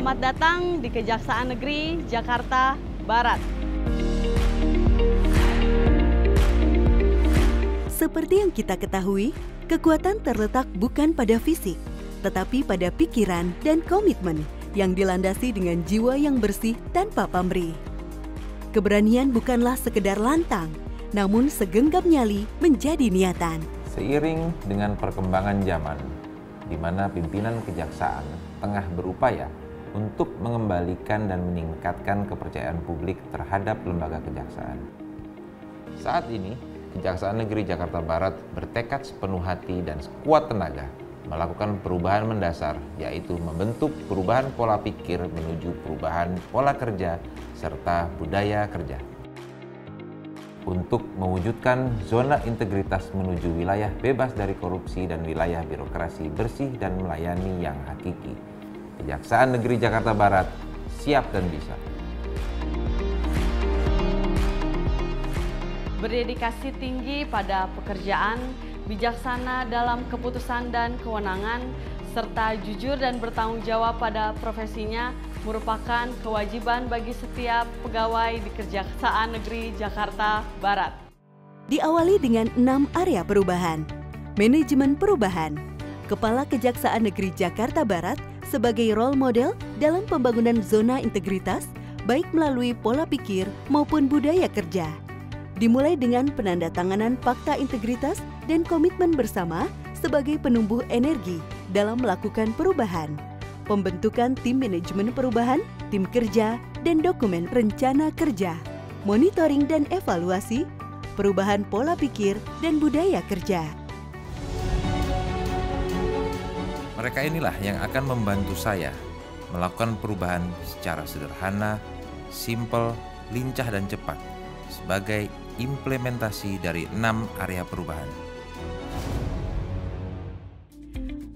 Selamat datang di Kejaksaan Negeri Jakarta Barat. Seperti yang kita ketahui, kekuatan terletak bukan pada fisik, tetapi pada pikiran dan komitmen yang dilandasi dengan jiwa yang bersih tanpa pamrih. Keberanian bukanlah sekedar lantang, namun segenggam nyali menjadi niatan. Seiring dengan perkembangan zaman, di mana pimpinan kejaksaan tengah berupaya untuk mengembalikan dan meningkatkan kepercayaan publik terhadap lembaga kejaksaan. Saat ini, Kejaksaan Negeri Jakarta Barat bertekad sepenuh hati dan sekuat tenaga melakukan perubahan mendasar, yaitu membentuk perubahan pola pikir menuju perubahan pola kerja serta budaya kerja. Untuk mewujudkan zona integritas menuju wilayah bebas dari korupsi dan wilayah birokrasi bersih dan melayani yang hakiki, Kejaksaan Negeri Jakarta Barat siap dan bisa. Berdedikasi tinggi pada pekerjaan, bijaksana dalam keputusan dan kewenangan, serta jujur dan bertanggung jawab pada profesinya merupakan kewajiban bagi setiap pegawai di Kejaksaan Negeri Jakarta Barat. Diawali dengan 6 area perubahan. Manajemen perubahan. Kepala Kejaksaan Negeri Jakarta Barat sebagai role model dalam pembangunan zona integritas, baik melalui pola pikir maupun budaya kerja. Dimulai dengan penandatanganan Fakta Integritas dan komitmen bersama sebagai penumbuh energi dalam melakukan perubahan. Pembentukan tim manajemen perubahan, tim kerja, dan dokumen rencana kerja, monitoring dan evaluasi, perubahan pola pikir dan budaya kerja. Mereka inilah yang akan membantu saya melakukan perubahan secara sederhana, simpel, lincah dan cepat sebagai implementasi dari 6 area perubahan.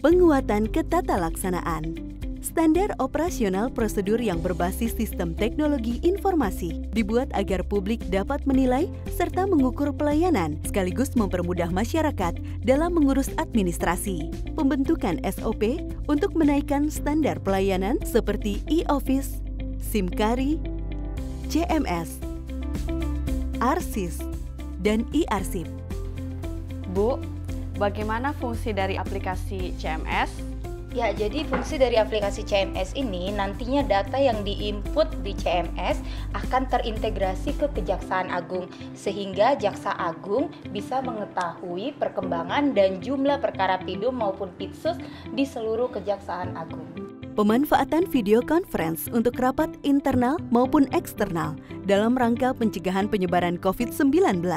Penguatan ketatalaksanaan. Standar operasional prosedur yang berbasis sistem teknologi informasi dibuat agar publik dapat menilai serta mengukur pelayanan sekaligus mempermudah masyarakat dalam mengurus administrasi. Pembentukan SOP untuk menaikkan standar pelayanan seperti e-office, SIMKARI, CMS, ARSIS, dan e-arsip. Bu, bagaimana fungsi dari aplikasi CMS? Ya, jadi fungsi dari aplikasi CMS ini nantinya data yang diinput di CMS akan terintegrasi ke Kejaksaan Agung sehingga Jaksa Agung bisa mengetahui perkembangan dan jumlah perkara pidum maupun pitsus di seluruh Kejaksaan Agung. Pemanfaatan video conference untuk rapat internal maupun eksternal dalam rangka pencegahan penyebaran COVID-19.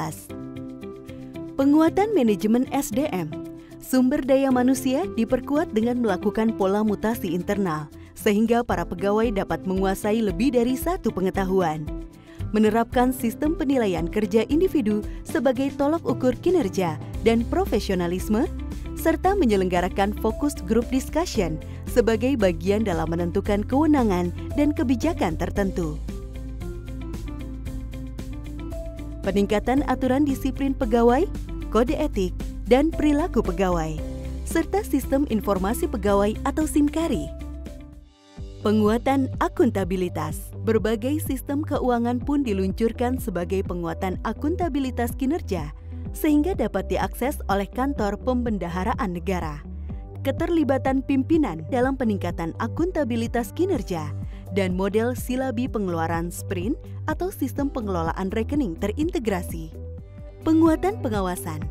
Penguatan manajemen SDM. Sumber daya manusia diperkuat dengan melakukan pola mutasi internal, sehingga para pegawai dapat menguasai lebih dari satu pengetahuan. Menerapkan sistem penilaian kerja individu sebagai tolok ukur kinerja dan profesionalisme, serta menyelenggarakan focus group discussion sebagai bagian dalam menentukan kewenangan dan kebijakan tertentu. Peningkatan aturan disiplin pegawai, kode etik, dan perilaku pegawai, serta sistem informasi pegawai atau SIMKARI. Penguatan akuntabilitas. Berbagai sistem keuangan pun diluncurkan sebagai penguatan akuntabilitas kinerja, sehingga dapat diakses oleh kantor pembendaharaan negara. Keterlibatan pimpinan dalam peningkatan akuntabilitas kinerja, dan model silabi pengeluaran sprint atau sistem pengelolaan rekening terintegrasi. Penguatan pengawasan.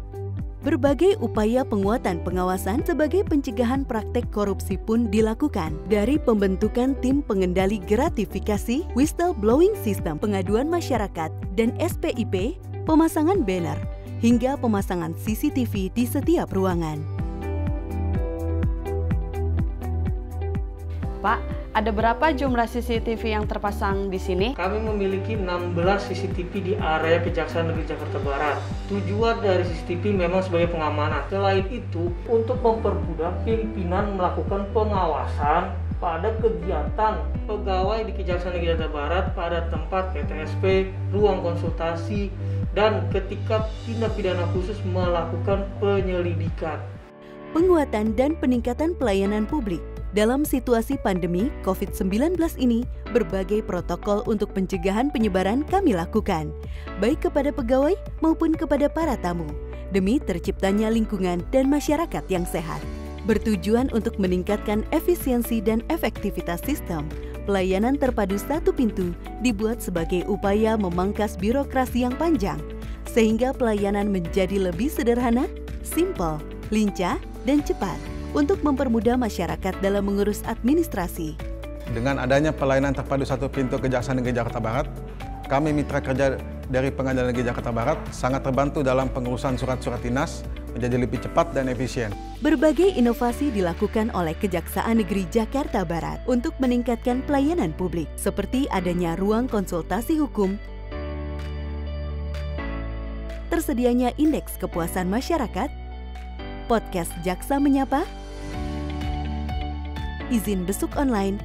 Berbagai upaya penguatan pengawasan sebagai pencegahan praktek korupsi pun dilakukan, dari pembentukan tim pengendali gratifikasi, whistleblowing system pengaduan masyarakat, dan SPIP, pemasangan banner, hingga pemasangan CCTV di setiap ruangan. Pak, ada berapa jumlah CCTV yang terpasang di sini? Kami memiliki 16 CCTV di area Kejaksaan Negeri Jakarta Barat. Tujuan dari CCTV memang sebagai pengamanan. Selain itu, untuk mempermudah pimpinan melakukan pengawasan pada kegiatan pegawai di Kejaksaan Negeri Jakarta Barat pada tempat PTSP, ruang konsultasi, dan ketika tindak pidana khusus melakukan penyelidikan. Penguatan dan peningkatan pelayanan publik. Dalam situasi pandemi COVID-19 ini, berbagai protokol untuk pencegahan penyebaran kami lakukan, baik kepada pegawai maupun kepada para tamu, demi terciptanya lingkungan dan masyarakat yang sehat. Bertujuan untuk meningkatkan efisiensi dan efektivitas sistem, pelayanan terpadu satu pintu dibuat sebagai upaya memangkas birokrasi yang panjang, sehingga pelayanan menjadi lebih sederhana, simpel, lincah, dan cepat untuk mempermudah masyarakat dalam mengurus administrasi. Dengan adanya pelayanan terpadu satu pintu Kejaksaan Negeri Jakarta Barat, kami mitra kerja dari Pengadilan Negeri Jakarta Barat sangat terbantu dalam pengurusan surat-surat dinas menjadi lebih cepat dan efisien. Berbagai inovasi dilakukan oleh Kejaksaan Negeri Jakarta Barat untuk meningkatkan pelayanan publik, seperti adanya ruang konsultasi hukum, tersedianya indeks kepuasan masyarakat, podcast Jaksa Menyapa, izin besuk online,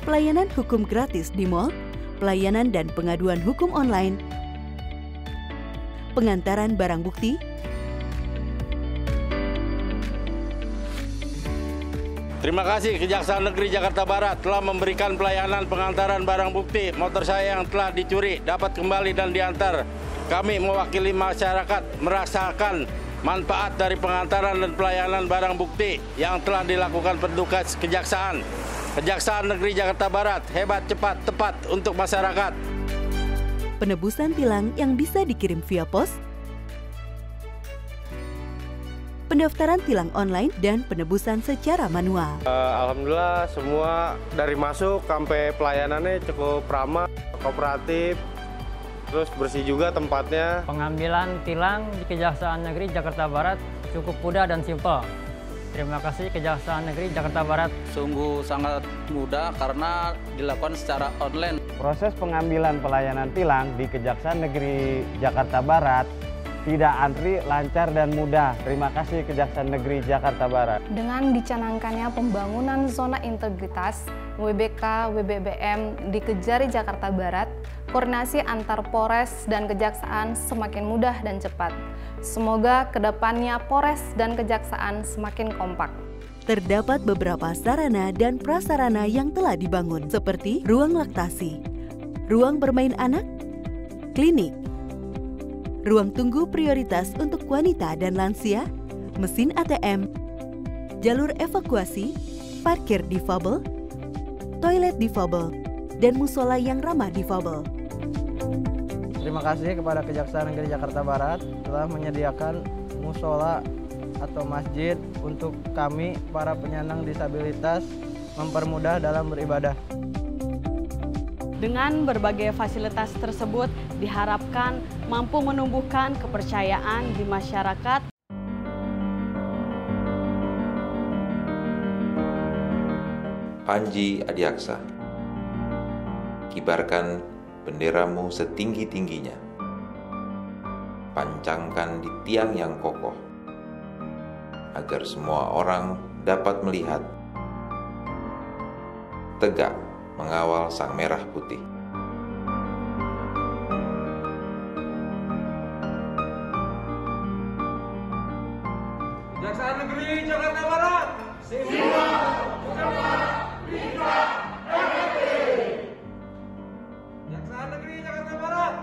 pelayanan hukum gratis di mal, pelayanan dan pengaduan hukum online, pengantaran barang bukti, Terima kasih Kejaksaan Negeri Jakarta Barat telah memberikan pelayanan pengantaran barang bukti. Motor saya yang telah dicuri dapat kembali dan diantar. Kami mewakili masyarakat merasakan manfaat dari pengantaran dan pelayanan barang bukti yang telah dilakukan petugas Kejaksaan. Kejaksaan Negeri Jakarta Barat hebat, cepat, tepat untuk masyarakat. Penebusan tilang yang bisa dikirim via pos, pendaftaran tilang online, dan penebusan secara manual. Alhamdulillah semua dari masuk sampai pelayanannya cukup ramah, kooperatif, terus bersih juga tempatnya. Pengambilan tilang di Kejaksaan Negeri Jakarta Barat cukup mudah dan simpel. Terima kasih Kejaksaan Negeri Jakarta Barat. Sungguh sangat mudah karena dilakukan secara online. Proses pengambilan pelayanan tilang di Kejaksaan Negeri Jakarta Barat tidak antri, lancar dan mudah. Terima kasih Kejaksaan Negeri Jakarta Barat. Dengan dicanangkannya pembangunan zona integritas WBK WBBM di Kejari Jakarta Barat, koordinasi antar Polres dan Kejaksaan semakin mudah dan cepat. Semoga kedepannya Polres dan Kejaksaan semakin kompak. Terdapat beberapa sarana dan prasarana yang telah dibangun, seperti ruang laktasi, ruang bermain anak, klinik, ruang tunggu prioritas untuk wanita dan lansia, mesin ATM, jalur evakuasi, parkir difabel, toilet difabel, dan musola yang ramah difabel. Terima kasih kepada Kejaksaan Negeri Jakarta Barat telah menyediakan musola atau masjid untuk kami para penyandang disabilitas mempermudah dalam beribadah. Dengan berbagai fasilitas tersebut diharapkan mampu menumbuhkan kepercayaan di masyarakat. Panji Adiaksa, kibarkan benderamu setinggi-tingginya, pancangkan di tiang yang kokoh, agar semua orang dapat melihat, tegak mengawal sang merah putih. Kejaksaan Negeri Jakarta Barat, siap, cepat, bijak, efektif. Kejaksaan Negeri Jakarta Barat.